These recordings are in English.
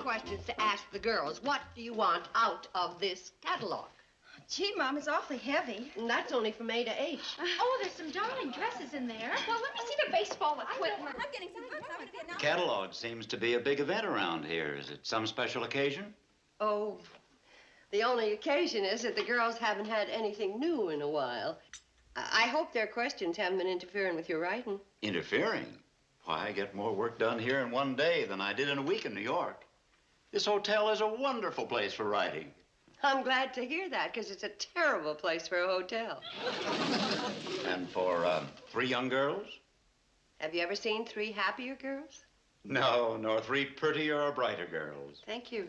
questions to ask the girls. What do you want out of this catalog? Gee, Mom, it's awfully heavy. And that's only from A to H. Oh, there's some darling dresses in there. Well, let me see the baseball equipment. I'm getting some books. The catalog seems to be a big event around here. Is it some special occasion? Oh, the only occasion is that the girls haven't had anything new in a while. I hope their questions haven't been interfering with your writing. Interfering? Why, I get more work done here in one day than I did in a week in New York. This hotel is a wonderful place for writing. I'm glad to hear that, because it's a terrible place for a hotel. And for 3 young girls? Have you ever seen 3 happier girls? No, nor 3 prettier or brighter girls. Thank you.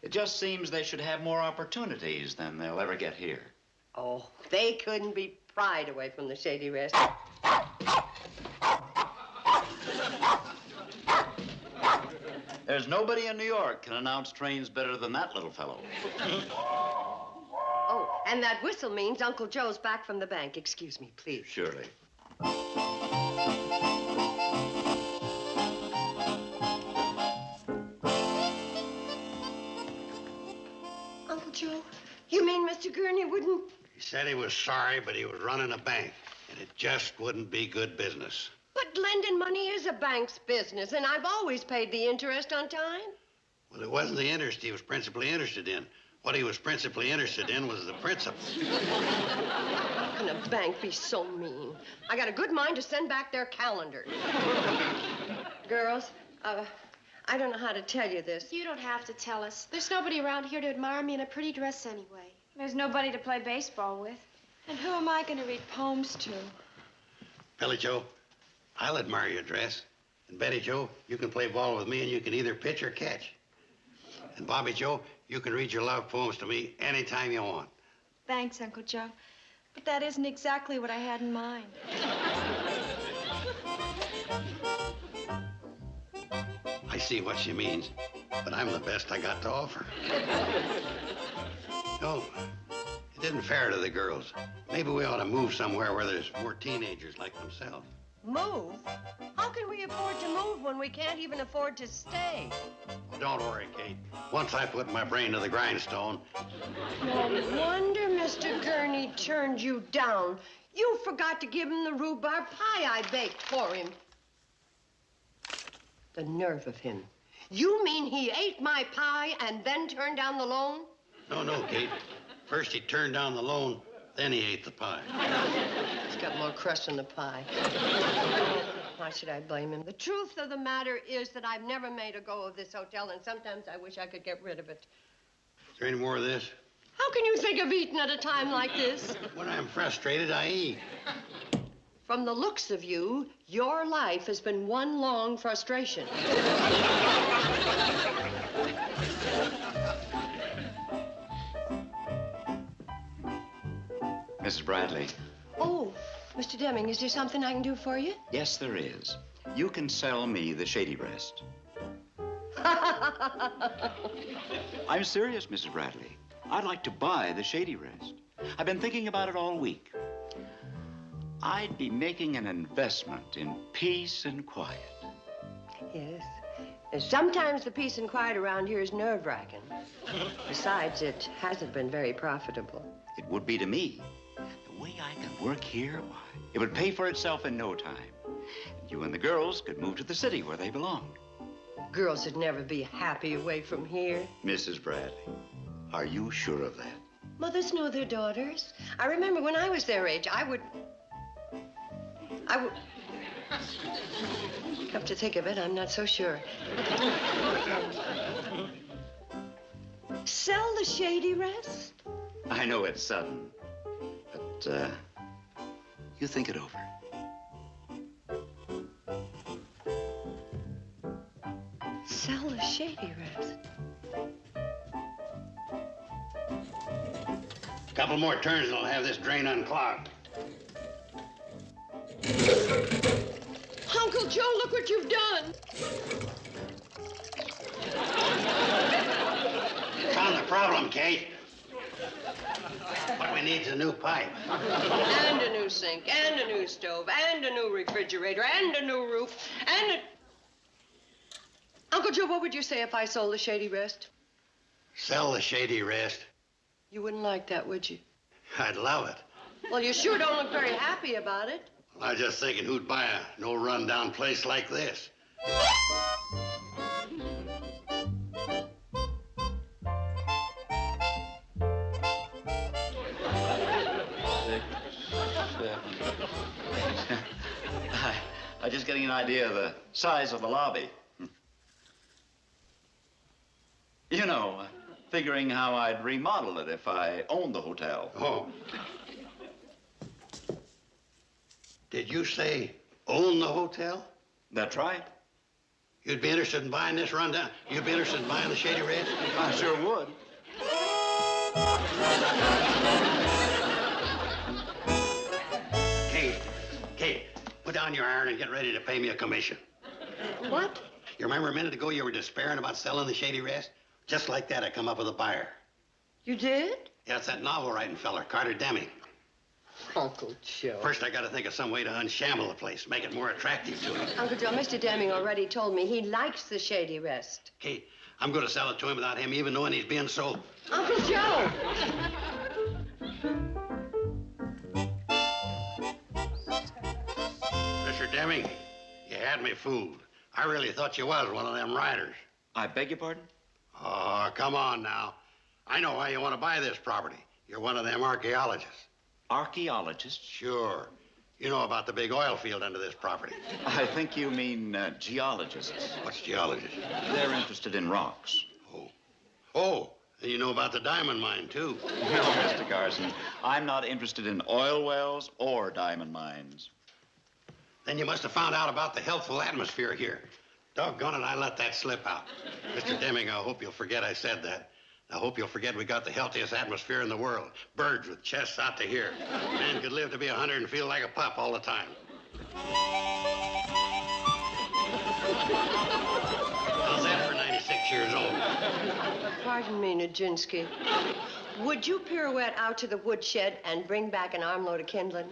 It just seems they should have more opportunities than they'll ever get here. Oh, they couldn't be pried away from the Shady Rest. There's nobody in New York can announce trains better than that little fellow. Oh, and that whistle means Uncle Joe's back from the bank. Excuse me, please. Surely. Uncle Joe, you mean Mr. Gurney wouldn't... He said he was sorry, but he was running a bank, and it just wouldn't be good business. But lending money is a bank's business, and I've always paid the interest on time. Well, it wasn't the interest he was principally interested in. What he was principally interested in was the principal. How can a bank be so mean? I got a good mind to send back their calendar. Girls, I don't know how to tell you this. You don't have to tell us. There's nobody around here to admire me in a pretty dress anyway. There's nobody to play baseball with. And who am I going to read poems to? Billy Joe, I'll admire your dress. And Betty Joe, you can play ball with me, and you can either pitch or catch. And Bobby Joe, you can read your love poems to me anytime you want. Thanks, Uncle Joe. But that isn't exactly what I had in mind. I see what she means, but I'm the best I got to offer. No, it isn't fair to the girls. Maybe we ought to move somewhere where there's more teenagers like themselves. Move? How can we afford to move when we can't even afford to stay? Well, don't worry, Kate. Once I put my brain to the grindstone... No wonder Mr. Gurney turned you down. You forgot to give him the rhubarb pie I baked for him. The nerve of him. You mean he ate my pie and then turned down the loan? No, Kate. First he turned down the loan, then he ate the pie. He's got more crust in the pie. Why should I blame him? The truth of the matter is that I've never made a go of this hotel, and sometimes I wish I could get rid of it. Is there any more of this? How can you think of eating at a time like this? When I'm frustrated, I eat. From the looks of you, your life has been one long frustration. Mrs. Bradley. Oh, Mr. Deming, is there something I can do for you? Yes, there is. You can sell me the Shady Rest. I'm serious, Mrs. Bradley. I'd like to buy the Shady Rest. I've been thinking about it all week. I'd be making an investment in peace and quiet. Yes. Sometimes the peace and quiet around here is nerve-wracking. Besides, it hasn't been very profitable. It would be to me. The way I can work here, why, it would pay for itself in no time. You and the girls could move to the city where they belong. Girls would never be happy away from here. Mrs. Bradley, are you sure of that? Mothers know their daughters. I remember when I was their age, I would... Come to think of it, I'm not so sure. Sell the Shady Rest? I know it's sudden, but you think it over. Sell the Shady Rest? A couple more turns and I'll have this drain unclogged. Uncle Joe, look what you've done. Found the problem, Kate. What we need is a new pipe. And a new sink, and a new stove, and a new refrigerator, and a new roof, and a... Uncle Joe, what would you say if I sold the Shady Rest? Sell the Shady Rest? You wouldn't like that, would you? I'd love it. Well, you sure don't look very happy about it. I was just thinking who'd buy a no-rundown place like this. I'm just getting an idea of the size of the lobby. You know, figuring how I'd remodel it if I owned the hotel. Oh. Did you say own the hotel? That's right. You'd be interested in buying this rundown? You'd be interested in buying the Shady Rest? I sure would. Kate, put down your iron and get ready to pay me a commission. What? You remember a minute ago you were despairing about selling the Shady Rest? Just like that, I come up with a buyer. You did? Yeah, it's that novel-writing feller, Carter Deming. Uncle Joe. First, I got to think of some way to unshamble the place, make it more attractive to him. Uncle Joe, Mr. Deming already told me he likes the Shady Rest. Kate, I'm going to sell it to him without him even knowing he's being sold. Uncle Joe! Mr. Deming, you had me fooled. I really thought you was one of them riders. I beg your pardon? Oh, come on now. I know why you want to buy this property. You're one of them archaeologists. Archaeologists? Sure. You know about the big oil field under this property. I think you mean geologists. What's geologists? They're interested in rocks. Oh, and you know about the diamond mine, too. No, Mr. Carson. I'm not interested in oil wells or diamond mines. Then you must have found out about the healthful atmosphere here. Doggone it, I let that slip out. Mr. Deming, I hope you'll forget I said that. I hope you'll forget we got the healthiest atmosphere in the world. Birds with chests out to here. Man could live to be 100 and feel like a pup all the time. How's that for 96 years old? Pardon me, Nijinsky. Would you pirouette out to the woodshed and bring back an armload of kindling?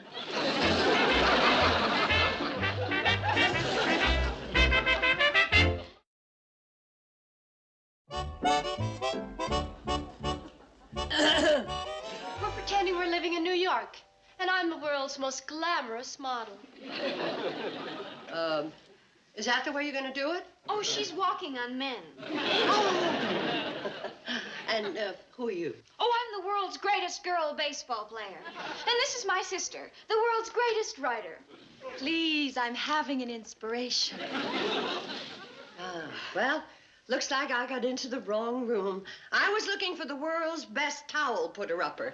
We're pretending we're living in New York, and I'm the world's most glamorous model. Is that the way you're going to do it? Oh, she's walking on men. And who are you? Oh, I'm the world's greatest girl baseball player. And this is my sister, the world's greatest writer. Please, I'm having an inspiration. Well, looks like I got into the wrong room. I was looking for the world's best towel putter-upper.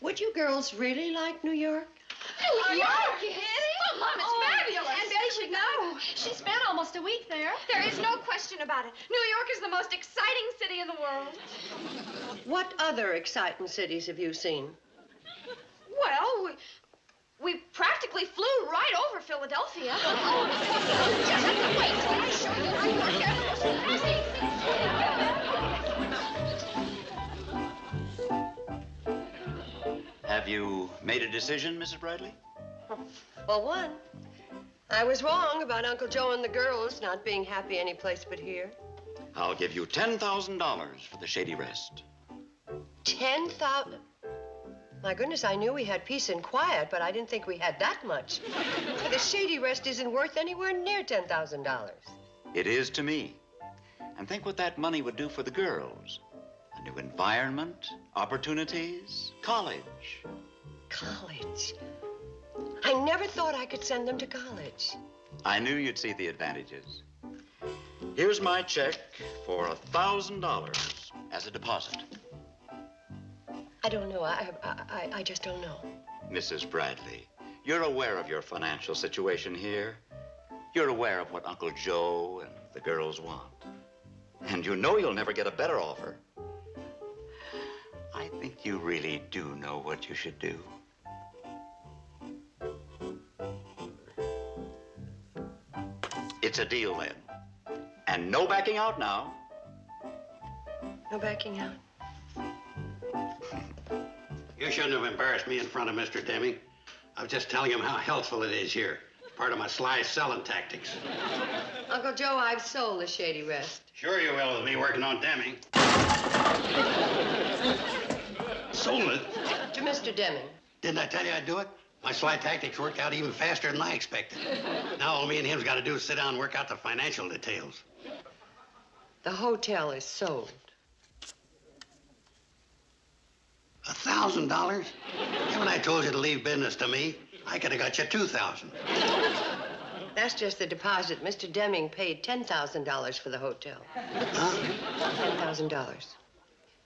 Would you girls really like New York? New York? Are you kidding? Oh, Mom, it's fabulous. And Betty should know. She spent almost a week there. There is no question about it. New York is the most exciting city in the world. What other exciting cities have you seen? Well, we practically flew right over Philadelphia. Oh, just wait till I show you New York. Have you made a decision, Mrs. Bradley? Well, one, I was wrong about Uncle Joe and the girls not being happy any place but here. I'll give you $10,000 for the Shady Rest. 10,000? My goodness, I knew we had peace and quiet, but I didn't think we had that much. The Shady Rest isn't worth anywhere near $10,000. It is to me. And think what that money would do for the girls. A new environment, opportunities, college. College? I never thought I could send them to college. I knew you'd see the advantages. Here's my check for $1,000 as a deposit. I don't know. I just don't know. Mrs. Bradley, you're aware of your financial situation here. You're aware of what Uncle Joe and the girls want. And you know you'll never get a better offer. I think you really do know what you should do. It's a deal, then. And no backing out now. No backing out. You shouldn't have embarrassed me in front of Mr. Deming. I was just telling him how healthful it is here. Part of my sly selling tactics. Uncle Joe, I've sold the Shady Rest. Sure you will with me working on Deming. Sold it? To Mr. Deming. Didn't I tell you I'd do it? My sly tactics worked out even faster than I expected. Now all me and him's got to do is sit down and work out the financial details. The hotel is sold. $1,000? Haven't I told you to leave business to me? I could have got you $2,000. That's just the deposit. Mr. Deming paid $10,000 for the hotel. Huh? $10,000.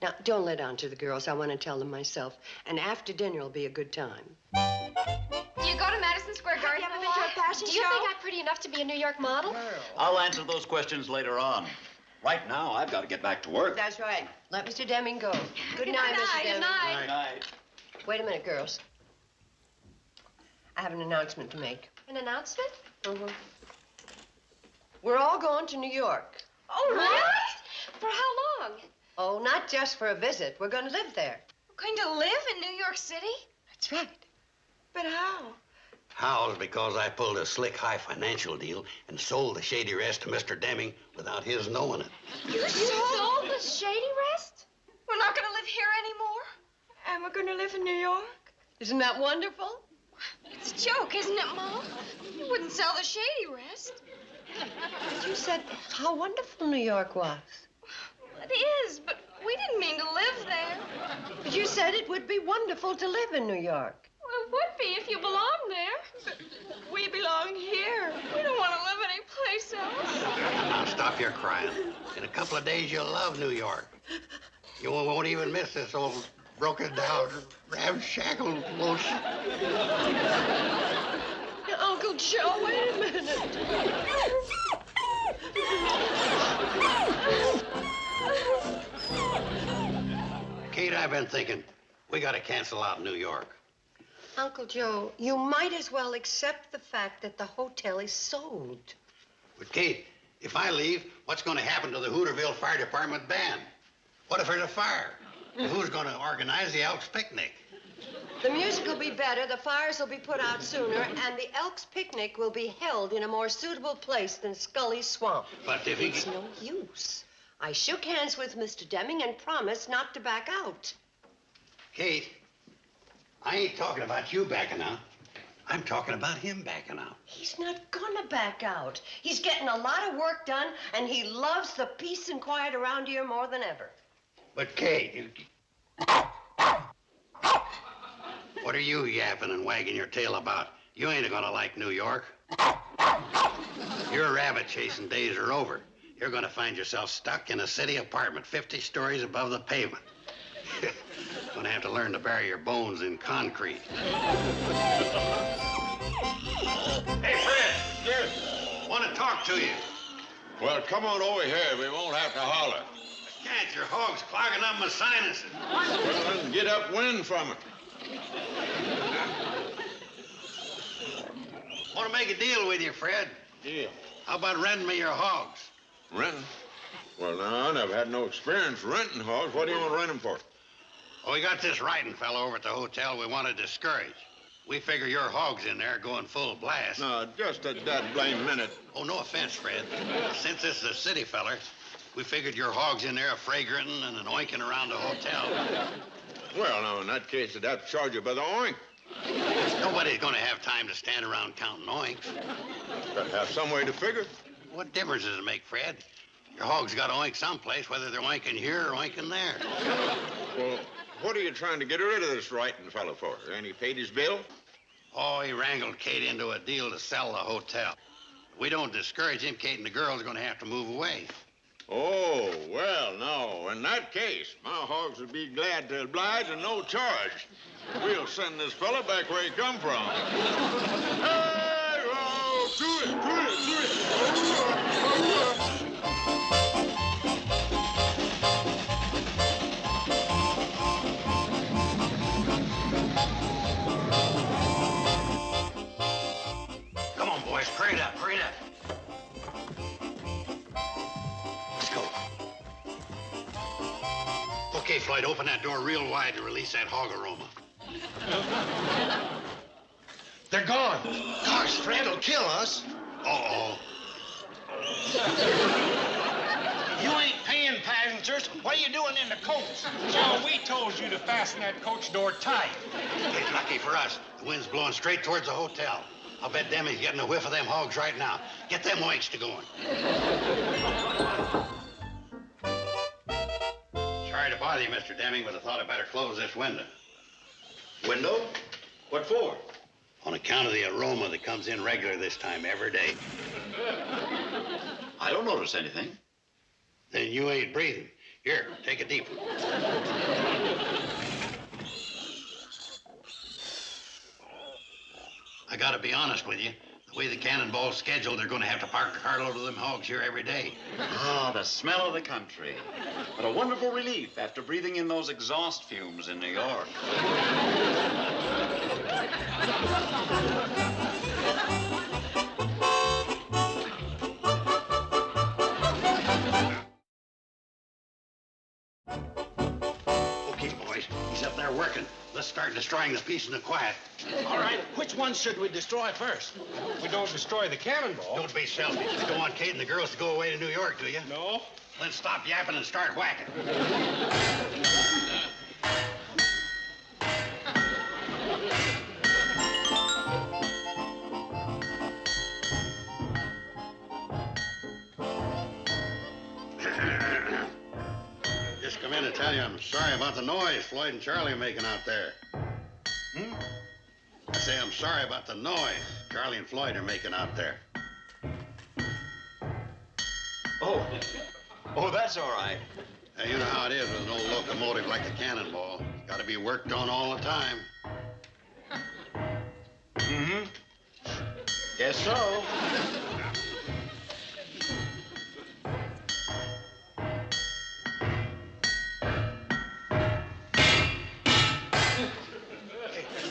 Now, don't let on to the girls. I want to tell them myself. And after dinner will be a good time. Do you go to Madison Square Garden? Have you ever been to a fashion Do you show? think I'm pretty enough to be a New York model? I'll answer those questions later on. Right now, I've got to get back to work. That's right. Let Mr. Deming go. Good night, Mr. Deming. Good night. Good night. Wait a minute, girls. I have an announcement to make. An announcement? Mm-hmm. We're all going to New York. Oh, really? For how long? Oh, not just for a visit. We're going to live there. We're going to live in New York City? That's right. But how? How's because I pulled a slick high financial deal and sold the Shady Rest to Mr. Deming without his knowing it. You sold the Shady Rest? We're not going to live here anymore? And we're going to live in New York? Isn't that wonderful? It's a joke, isn't it, Mom? You wouldn't sell the Shady Rest. But you said how wonderful New York was. It is, but we didn't mean to live there. But you said it would be wonderful to live in New York. Well, it would be if you belonged there. But we belong here. We don't want to live anyplace else. Now stop your crying. In a couple of days, you'll love New York. You won't even miss this old broken down, ramshackle bullshit. Uncle Joe, wait a minute. Kate, I've been thinking, we got to cancel out New York. Uncle Joe, you might as well accept the fact that the hotel is sold. But Kate, if I leave, what's going to happen to the Hooterville Fire Department band? What if there's a fire? Well, who's going to organize the Elks picnic? The music will be better, the fires will be put out sooner, and the Elks picnic will be held in a more suitable place than Scully's Swamp. But if he... It's no use. I shook hands with Mr. Deming and promised not to back out. Kate, I ain't talking about you backing out. I'm talking about him backing out. He's not gonna back out. He's getting a lot of work done, and he loves the peace and quiet around here more than ever. But Kate, what are you yapping and wagging your tail about? You ain't gonna like New York. Your rabbit chasing days are over. You're gonna find yourself stuck in a city apartment 50 stories above the pavement. Gonna have to learn to bury your bones in concrete. Hey, Fred. Yes. Want to talk to you. Well, come on over here. We won't have to holler. Can't, your hog's clogging up my sinuses. Well, then get upwind from it. Want to make a deal with you, Fred. Deal. How about renting me your hogs? Renting? Well, now, I never had no experience renting hogs. What do you want to rent them for? Well, we got this writing fellow over at the hotel we want to discourage. We figure your hog's in there going full blast. No, just at that blame minute. Oh, no offense, Fred. Since this is a city feller, we figured your hog's in there a-fragranting and an-oinking around the hotel. Well, now, in that case, they'd have to charge you by the oink. Nobody's going to have time to stand around counting oinks. Got to have some way to figure. What difference does it make, Fred? Your hog's got to oink someplace, whether they're oinking here or oinking there. Well, what are you trying to get rid of this writing fellow for? Ain't he paid his bill? Oh, he wrangled Kate into a deal to sell the hotel. If we don't discourage him, Kate and the girls are going to have to move away. Oh, well, no. In that case, my hogs would be glad to oblige and no charge. We'll send this fella back where he come from. Hey, oh, do it, do it, do it. Come on, boys, hurry it up, hurry it up. Let's go. Okay, Floyd, open that door real wide to release that hog aroma. They're gone. Gosh, Fred will kill us. Uh-oh. You ain't paying passengers. What are you doing in the coach? Joe, we told you to fasten that coach door tight. It's lucky for us. The wind's blowing straight towards the hotel. I'll bet Demi's getting a whiff of them hogs right now. Get them oinks to going. Sorry to bother you, Mr. Deming, but I thought I'd better close this window. Window? What for? On account of the aroma that comes in regular this time every day. I don't notice anything. Then you ain't breathing. Here, take a deep one. I gotta be honest with you. The way the Cannonball's scheduled, they're gonna have to park a carload of them hogs here every day. Ah, the smell of the country. What a wonderful relief after breathing in those exhaust fumes in New York. Okay, boys, he's up there working. Let's start destroying the piece in the quiet. All right, which one should we destroy first? We don't destroy the cannonball. Don't be selfish. You don't want Kate and the girls to go away to New York, do you? No. Then stop yapping and start whacking. Just come in to tell you I'm sorry about the noise Floyd and Charlie are making out there. I say I'm sorry about the noise Charlie and Floyd are making out there. Oh, that's all right. Now, you know how it is with an old locomotive like the Cannonball. It's got to be worked on all the time. Mm-hmm. Guess so.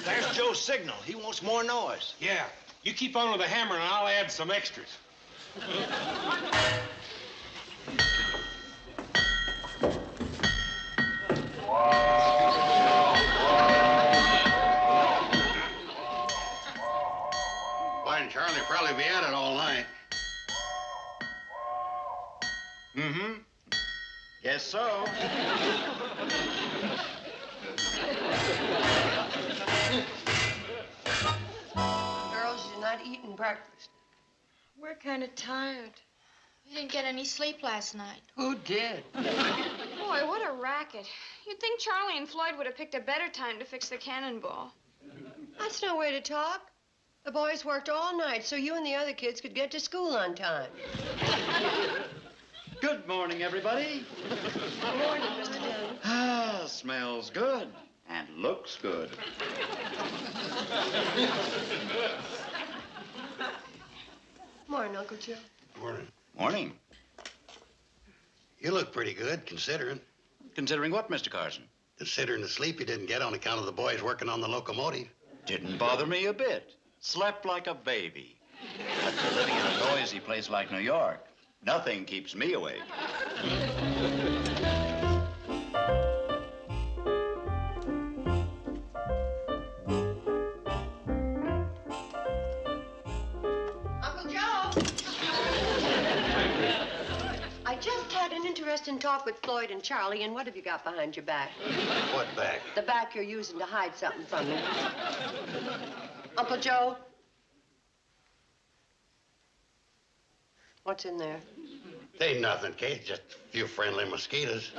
There's Joe's signal. He wants more noise. Yeah. You keep on with the hammer and I'll add some extras. Floyd and Charlie will probably be at it all night. Mm-hmm. Guess so. Girls, you're not eating breakfast. We're kind of tired. We didn't get any sleep last night. Who did? Boy, what a racket. You'd think Charlie and Floyd would have picked a better time to fix the cannonball. That's no way to talk. The boys worked all night so you and the other kids could get to school on time. Good morning, everybody. Good morning, Mr. Dillon. Ah, smells good and looks good. Morning, Uncle Joe. Morning. Morning. You look pretty good, considering. Considering what, Mr. Carson? Considering the sleep you didn't get on account of the boys working on the locomotive. Didn't bother me a bit. Slept like a baby. After living in a noisy place like New York, nothing keeps me awake. Uncle Joe! I just had an interesting talk with Floyd and Charlie, and what have you got behind your back? What back? The back you're using to hide something from me. Uncle Joe? What's in there? Ain't nothing, Kate. Just a few friendly mosquitoes.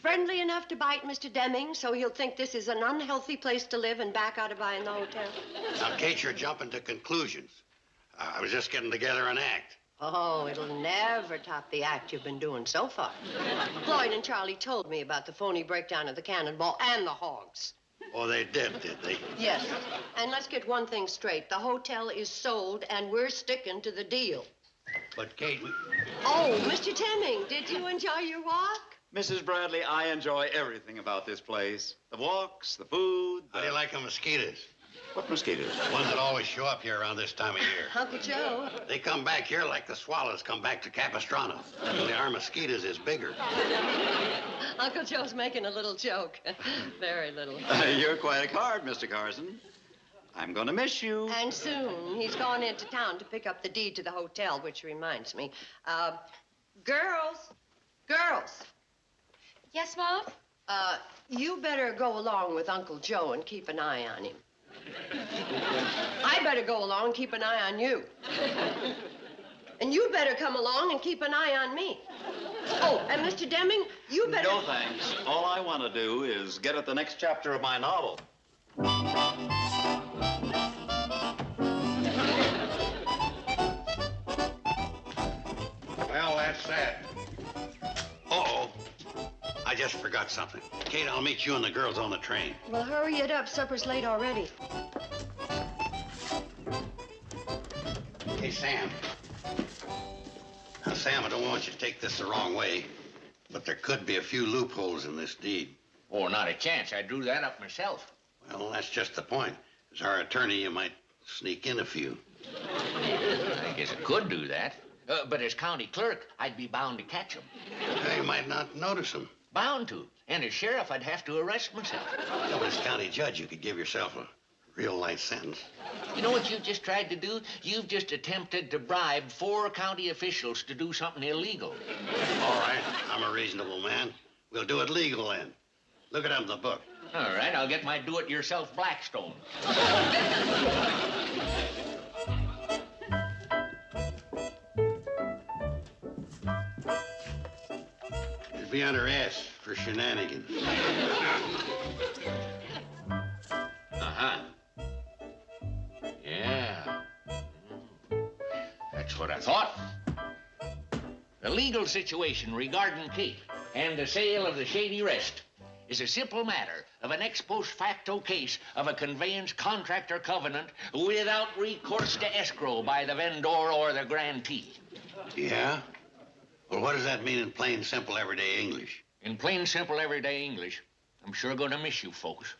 Friendly enough to bite Mr. Deming, so he'll think this is an unhealthy place to live and back out of buying the hotel? Now, Kate, you're jumping to conclusions. I was just getting together an act. Oh, it'll never top the act you've been doing so far. Floyd and Charlie told me about the phony breakdown of the Cannonball and the hogs. Oh, they did they? Yes. And let's get one thing straight. The hotel is sold, and we're sticking to the deal. But, Kate, Oh, Mr. Deming, did you enjoy your walk? Mrs. Bradley, I enjoy everything about this place. The walks, the food, how do you like the mosquitoes? What mosquitoes? Ones that always show up here around this time of year. Uncle Joe. They come back here like the swallows come back to Capistrano. Only our mosquitoes is bigger. Uncle Joe's making a little joke. Very little. You're quite a card, Mr. Carson. I'm going to miss you. And soon. He's gone into town to pick up the deed to the hotel, which reminds me. Girls. Yes, Mom? You better go along with Uncle Joe and keep an eye on him. I better go along and keep an eye on you. And you better come along and keep an eye on me. Oh, and Mr. Deming, you better... No, thanks. All I want to do is get at the next chapter of my novel. Well, that's that. Uh-oh. I just forgot something. Kate, I'll meet you and the girls on the train. Well, hurry it up. Supper's late already. Hey, Sam. Now, Sam, I don't want you to take this the wrong way, but there could be a few loopholes in this deed. Oh, not a chance. I drew that up myself. Well, that's just the point. As our attorney, you might sneak in a few. I guess I could do that. But as county clerk, I'd be bound to catch them. You might not notice them. Bound to. And as sheriff, I'd have to arrest myself. Well, as county judge, you could give yourself a real light sentence. You know what you've just tried to do? You've just attempted to bribe 4 county officials to do something illegal. All right, I'm a reasonable man. We'll do it legal then. Look it up in the book. All right, I'll get my do-it-yourself Blackstone. It'd be under S for shenanigans. Uh-huh. Yeah. That's what I thought. The legal situation regarding Kate and the sale of the Shady Rest is a simple matter of an ex post facto case of a conveyance contract or covenant without recourse to escrow by the vendor or the grantee. Yeah? Well, what does that mean in plain, simple, everyday English? In plain, simple, everyday English, I'm sure going to miss you folks.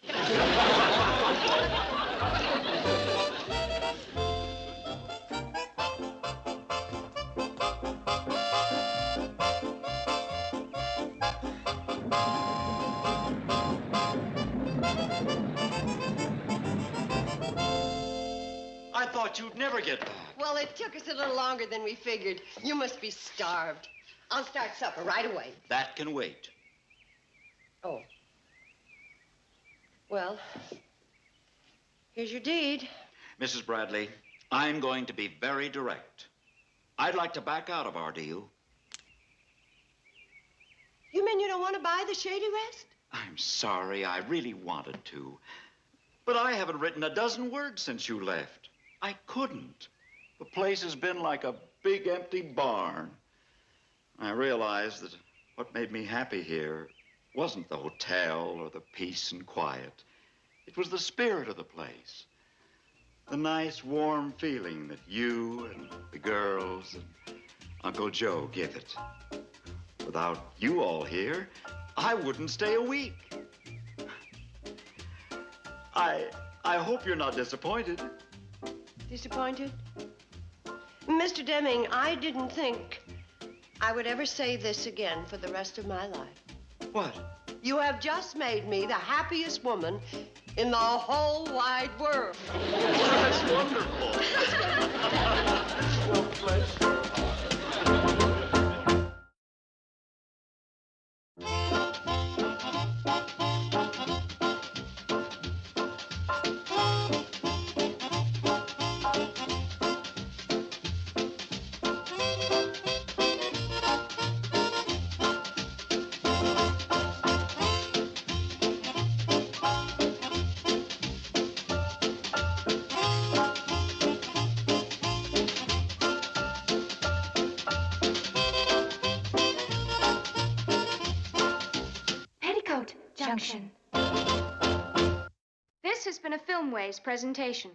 I thought you'd never get back. Well, it took us a little longer than we figured. You must be starved. I'll start supper right away. That can wait. Oh. Well, here's your deed. Mrs. Bradley, I'm going to be very direct. I'd like to back out of our deal. You mean you don't want to buy the Shady Rest? I'm sorry, I really wanted to. But I haven't written a dozen words since you left. I couldn't. The place has been like a big empty barn. I realized that what made me happy here wasn't the hotel or the peace and quiet. It was the spirit of the place. The nice, warm feeling that you and the girls and Uncle Joe give it. Without you all here, I wouldn't stay a week. I hope you're not disappointed. Disappointed? Mr. Deming, I didn't think I would ever say this again for the rest of my life. What? You have just made me the happiest woman in the whole wide world. That's wonderful. So pleasure. Petticoat Junction. This has been a Filmways presentation.